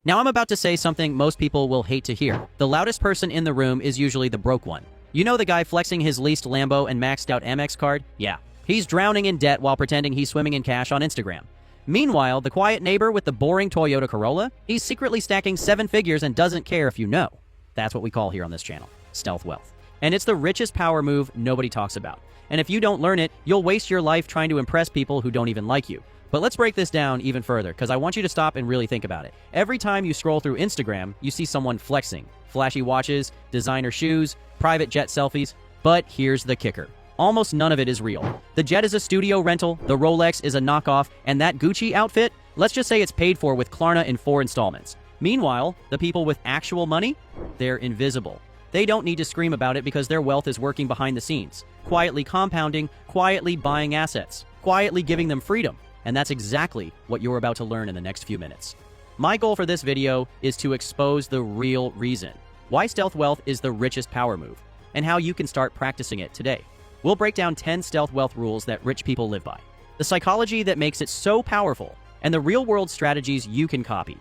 Now I'm about to say something most people will hate to hear. The loudest person in the room is usually the broke one. You know the guy flexing his leased Lambo and maxed out Amex card? Yeah. He's drowning in debt while pretending he's swimming in cash on Instagram. Meanwhile, the quiet neighbor with the boring Toyota Corolla, he's secretly stacking 7 figures and doesn't care if you know. That's what we call here on this channel, stealth wealth. And it's the richest power move nobody talks about. And if you don't learn it, you'll waste your life trying to impress people who don't even like you. But let's break this down even further, because I want you to stop and really think about it. Every time you scroll through Instagram, you see someone flexing. Flashy watches, designer shoes, private jet selfies. But here's the kicker. Almost none of it is real. The jet is a studio rental, the Rolex is a knockoff, and that Gucci outfit, let's just say it's paid for with Klarna in 4 installments. Meanwhile, the people with actual money, they're invisible. They don't need to scream about it because their wealth is working behind the scenes, quietly compounding, quietly buying assets, quietly giving them freedom. And that's exactly what you're about to learn in the next few minutes. My goal for this video is to expose the real reason why stealth wealth is the richest power move, and how you can start practicing it today. We'll break down 10 stealth wealth rules that rich people live by, the psychology that makes it so powerful, and the real-world strategies you can copy.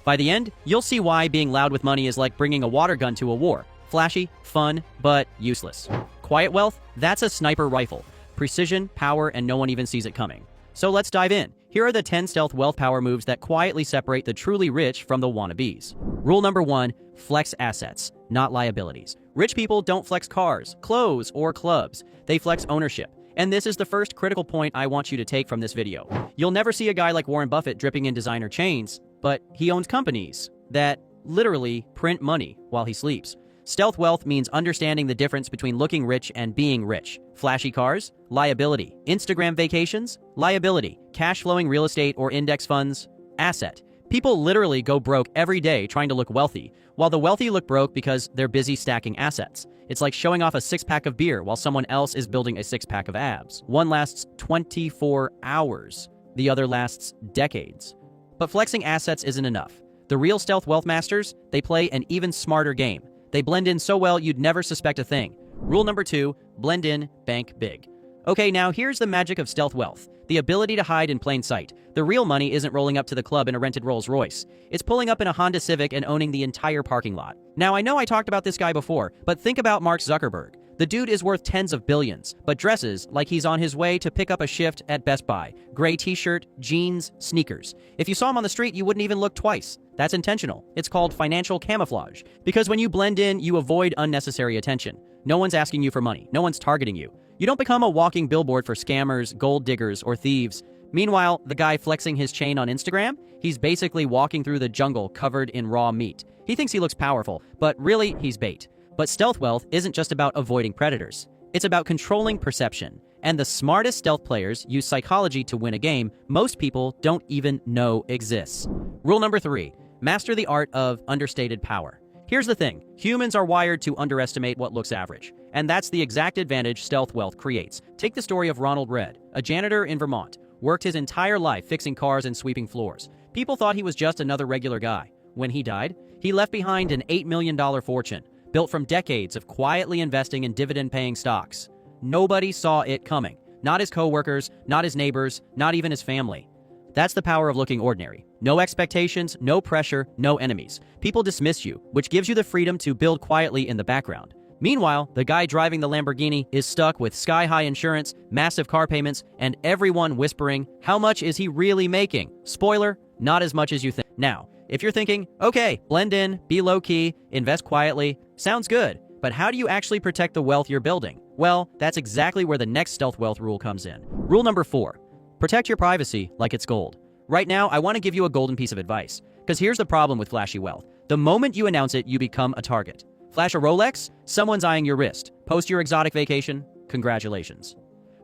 By the end, you'll see why being loud with money is like bringing a water gun to a war. Flashy, fun, but useless. Quiet wealth, that's a sniper rifle. Precision, power, and no one even sees it coming. So let's dive in. Here are the 10 stealth wealth power moves that quietly separate the truly rich from the wannabes. Rule number 1, flex assets, not liabilities. Rich people don't flex cars, clothes, or clubs. They flex ownership. And this is the first critical point I want you to take from this video. You'll never see a guy like Warren Buffett dripping in designer chains, but he owns companies that literally print money while he sleeps. Stealth wealth means understanding the difference between looking rich and being rich. Flashy cars, liability. Instagram vacations, liability. Cash flowing real estate or index funds, asset. People literally go broke every day trying to look wealthy, while the wealthy look broke because they're busy stacking assets. It's like showing off a 6-pack of beer while someone else is building a 6-pack of abs. One lasts 24 hours, the other lasts decades. But flexing assets isn't enough. The real stealth wealth masters, they play an even smarter game. They blend in so well you'd never suspect a thing. Rule number 2, blend in, bank big. Okay, now here's the magic of stealth wealth. The ability to hide in plain sight. The real money isn't rolling up to the club in a rented Rolls Royce. It's pulling up in a Honda Civic and owning the entire parking lot. Now, I know I talked about this guy before, but think about Mark Zuckerberg. The dude is worth tens of billions, but dresses like he's on his way to pick up a shift at Best Buy. Gray t-shirt, jeans, sneakers. If you saw him on the street, you wouldn't even look twice. That's intentional. It's called financial camouflage. Because when you blend in, you avoid unnecessary attention. No one's asking you for money. No one's targeting you. You don't become a walking billboard for scammers, gold diggers, or thieves. Meanwhile, the guy flexing his chain on Instagram, he's basically walking through the jungle covered in raw meat. He thinks he looks powerful, but really, he's bait. But stealth wealth isn't just about avoiding predators. It's about controlling perception. And the smartest stealth players use psychology to win a game most people don't even know exists. Rule number 3, master the art of understated power. Here's the thing, humans are wired to underestimate what looks average. And that's the exact advantage stealth wealth creates. Take the story of Ronald Red, a janitor in Vermont, worked his entire life fixing cars and sweeping floors. People thought he was just another regular guy. When he died, he left behind an $8 million fortune, built from decades of quietly investing in dividend-paying stocks. Nobody saw it coming. Not his coworkers, not his neighbors, not even his family. That's the power of looking ordinary. No expectations, no pressure, no enemies. People dismiss you, which gives you the freedom to build quietly in the background. Meanwhile, the guy driving the Lamborghini is stuck with sky-high insurance, massive car payments, and everyone whispering, how much is he really making? Spoiler, not as much as you think. Now, if you're thinking, okay, blend in, be low-key, invest quietly, sounds good, but how do you actually protect the wealth you're building? Well, that's exactly where the next stealth wealth rule comes in. Rule number 4, protect your privacy like it's gold. Right now, I want to give you a golden piece of advice, because here's the problem with flashy wealth. The moment you announce it, you become a target. Flash a Rolex? Someone's eyeing your wrist. Post your exotic vacation? Congratulations.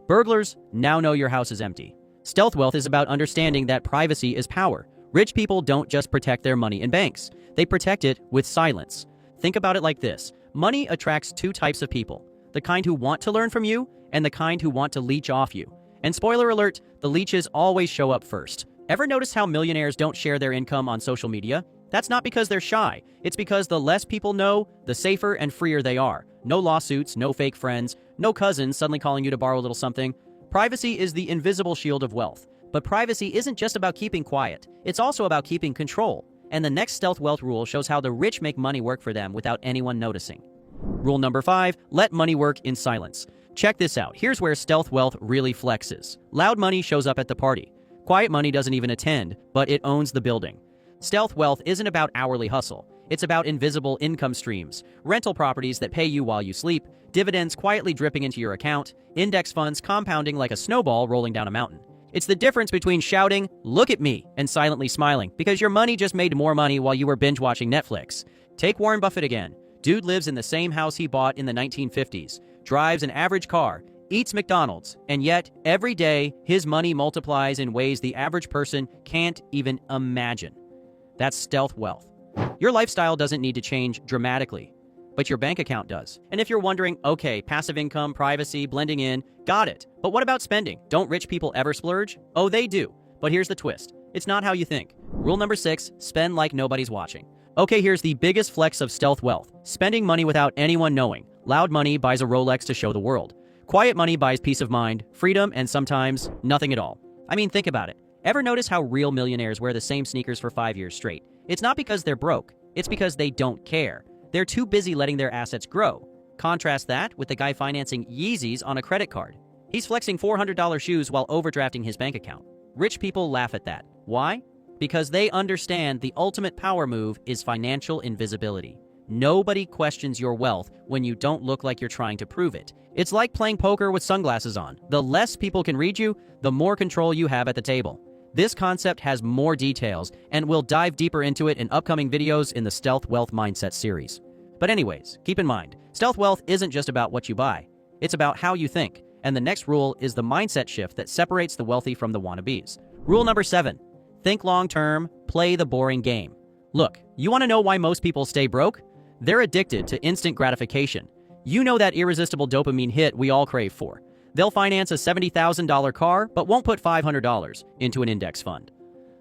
Burglars now know your house is empty. Stealth wealth is about understanding that privacy is power. Rich people don't just protect their money in banks. They protect it with silence. Think about it like this. Money attracts 2 types of people. The kind who want to learn from you, and the kind who want to leech off you. And spoiler alert, the leeches always show up first. Ever notice how millionaires don't share their income on social media? That's not because they're shy. It's because the less people know, the safer and freer they are. No lawsuits, no fake friends, no cousins suddenly calling you to borrow a little something. Privacy is the invisible shield of wealth. But privacy isn't just about keeping quiet. It's also about keeping control. And the next stealth wealth rule shows how the rich make money work for them without anyone noticing. Rule number 5, let money work in silence. Check this out. Here's where stealth wealth really flexes. Loud money shows up at the party. Quiet money doesn't even attend, but it owns the building. Stealth wealth isn't about hourly hustle. It's about invisible income streams, rental properties that pay you while you sleep, dividends quietly dripping into your account, index funds compounding like a snowball rolling down a mountain. It's the difference between shouting, "Look at me," and silently smiling, because your money just made more money while you were binge-watching Netflix. Take Warren Buffett again. Dude lives in the same house he bought in the 1950s, drives an average car, eats McDonald's, and yet, every day, his money multiplies in ways the average person can't even imagine. That's stealth wealth. Your lifestyle doesn't need to change dramatically, but your bank account does. And if you're wondering, okay, passive income, privacy, blending in, got it. But what about spending? Don't rich people ever splurge? Oh, they do. But here's the twist. It's not how you think. Rule number 6, spend like nobody's watching. Okay, here's the biggest flex of stealth wealth. Spending money without anyone knowing. Loud money buys a Rolex to show the world. Quiet money buys peace of mind, freedom, and sometimes nothing at all. I mean, think about it. Ever notice how real millionaires wear the same sneakers for 5 years straight? It's not because they're broke. It's because they don't care. They're too busy letting their assets grow. Contrast that with the guy financing Yeezys on a credit card. He's flexing $400 shoes while overdrafting his bank account. Rich people laugh at that. Why? Because they understand the ultimate power move is financial invisibility. Nobody questions your wealth when you don't look like you're trying to prove it. It's like playing poker with sunglasses on. The less people can read you, the more control you have at the table. This concept has more details, and we'll dive deeper into it in upcoming videos in the Stealth Wealth Mindset series. But anyways, keep in mind, stealth wealth isn't just about what you buy. It's about how you think. And the next rule is the mindset shift that separates the wealthy from the wannabes. Rule number 7, think long-term, play the boring game. Look, you want to know why most people stay broke? They're addicted to instant gratification. You know that irresistible dopamine hit we all crave for. They'll finance a $70,000 car, but won't put $500 into an index fund.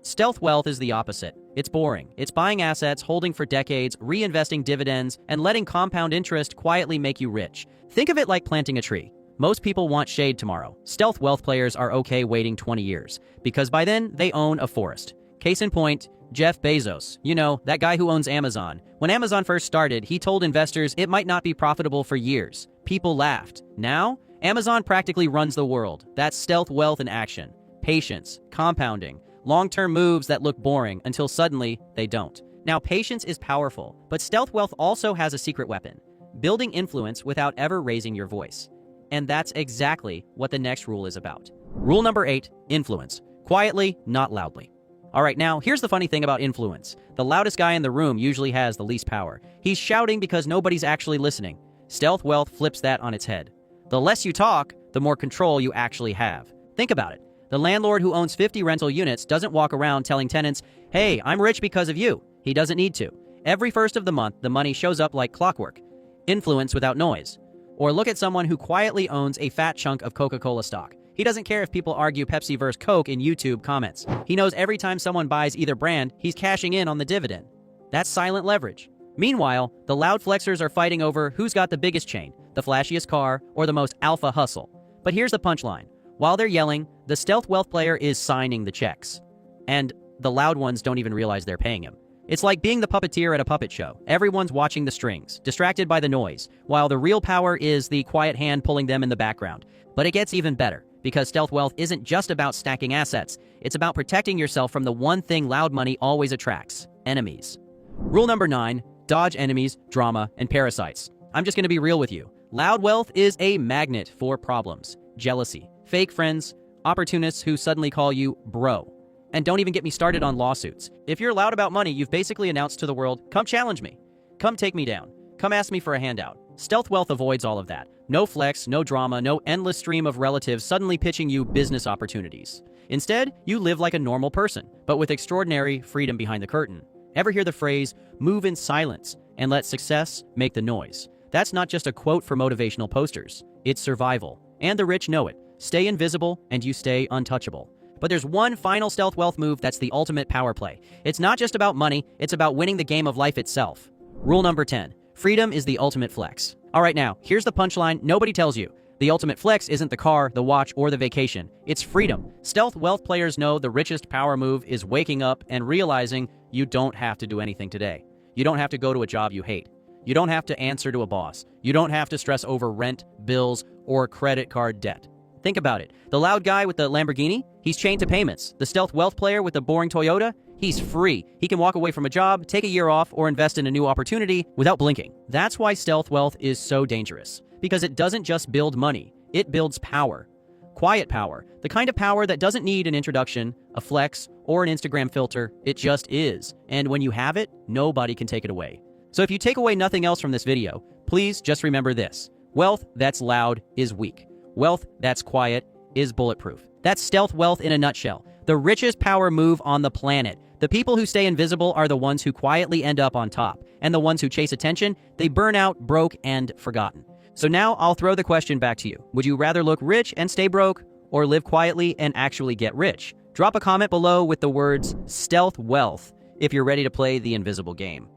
Stealth wealth is the opposite. It's boring. It's buying assets, holding for decades, reinvesting dividends, and letting compound interest quietly make you rich. Think of it like planting a tree. Most people want shade tomorrow. Stealth wealth players are okay waiting 20 years, because by then, they own a forest. Case in point, Jeff Bezos. You know, that guy who owns Amazon. When Amazon first started, he told investors it might not be profitable for years. People laughed. Now, Amazon practically runs the world. That's stealth wealth in action. Patience, compounding, long-term moves that look boring until suddenly they don't. Now, patience is powerful, but stealth wealth also has a secret weapon: building influence without ever raising your voice. And that's exactly what the next rule is about. Rule number 8, influence. Quietly, not loudly. All right, now, here's the funny thing about influence. The loudest guy in the room usually has the least power. He's shouting because nobody's actually listening. Stealth wealth flips that on its head. The less you talk, the more control you actually have. Think about it. The landlord who owns 50 rental units doesn't walk around telling tenants, "Hey, I'm rich because of you." He doesn't need to. Every first of the month, the money shows up like clockwork. Influence without noise. Or look at someone who quietly owns a fat chunk of Coca-Cola stock. He doesn't care if people argue Pepsi versus Coke in YouTube comments. He knows every time someone buys either brand, he's cashing in on the dividend. That's silent leverage. Meanwhile, the loud flexers are fighting over who's got the biggest chain, the flashiest car, or the most alpha hustle. But here's the punchline. While they're yelling, the stealth wealth player is signing the checks. And the loud ones don't even realize they're paying him. It's like being the puppeteer at a puppet show. Everyone's watching the strings, distracted by the noise, while the real power is the quiet hand pulling them in the background. But it gets even better, because stealth wealth isn't just about stacking assets. It's about protecting yourself from the one thing loud money always attracts: enemies. Rule number 9, dodge enemies, drama, and parasites. I'm just going to be real with you. Loud wealth is a magnet for problems, jealousy, fake friends, opportunists who suddenly call you bro. And don't even get me started on lawsuits. If you're loud about money, you've basically announced to the world, come challenge me. Come take me down. Come ask me for a handout. Stealth wealth avoids all of that. No flex, no drama, no endless stream of relatives suddenly pitching you business opportunities. Instead, you live like a normal person, but with extraordinary freedom behind the curtain. Ever hear the phrase, move in silence and let success make the noise? That's not just a quote for motivational posters. It's survival. And the rich know it. Stay invisible and you stay untouchable. But there's one final stealth wealth move that's the ultimate power play. It's not just about money, it's about winning the game of life itself. Rule number 10, freedom is the ultimate flex. All right, now, here's the punchline nobody tells you. The ultimate flex isn't the car, the watch, or the vacation. It's freedom. Stealth wealth players know the richest power move is waking up and realizing You don't have to do anything today. You don't have to go to a job you hate. You don't have to answer to a boss. You don't have to stress over rent, bills, or credit card debt. Think about it. The loud guy with the Lamborghini, he's chained to payments. The stealth wealth player with the boring Toyota, he's free. He can walk away from a job, take a year off, or invest in a new opportunity without blinking. That's why stealth wealth is so dangerous. Because it doesn't just build money, it builds power. Quiet power, the kind of power that doesn't need an introduction, a flex, or an Instagram filter. It just is. And when you have it, nobody can take it away. So if you take away nothing else from this video, please just remember this. Wealth that's loud is weak. Wealth that's quiet is bulletproof. That's stealth wealth in a nutshell. The richest power move on the planet. The people who stay invisible are the ones who quietly end up on top. And the ones who chase attention, they burn out, broke, and forgotten. So now I'll throw the question back to you. Would you rather look rich and stay broke, or live quietly and actually get rich? Drop a comment below with the words stealth wealth if you're ready to play the invisible game.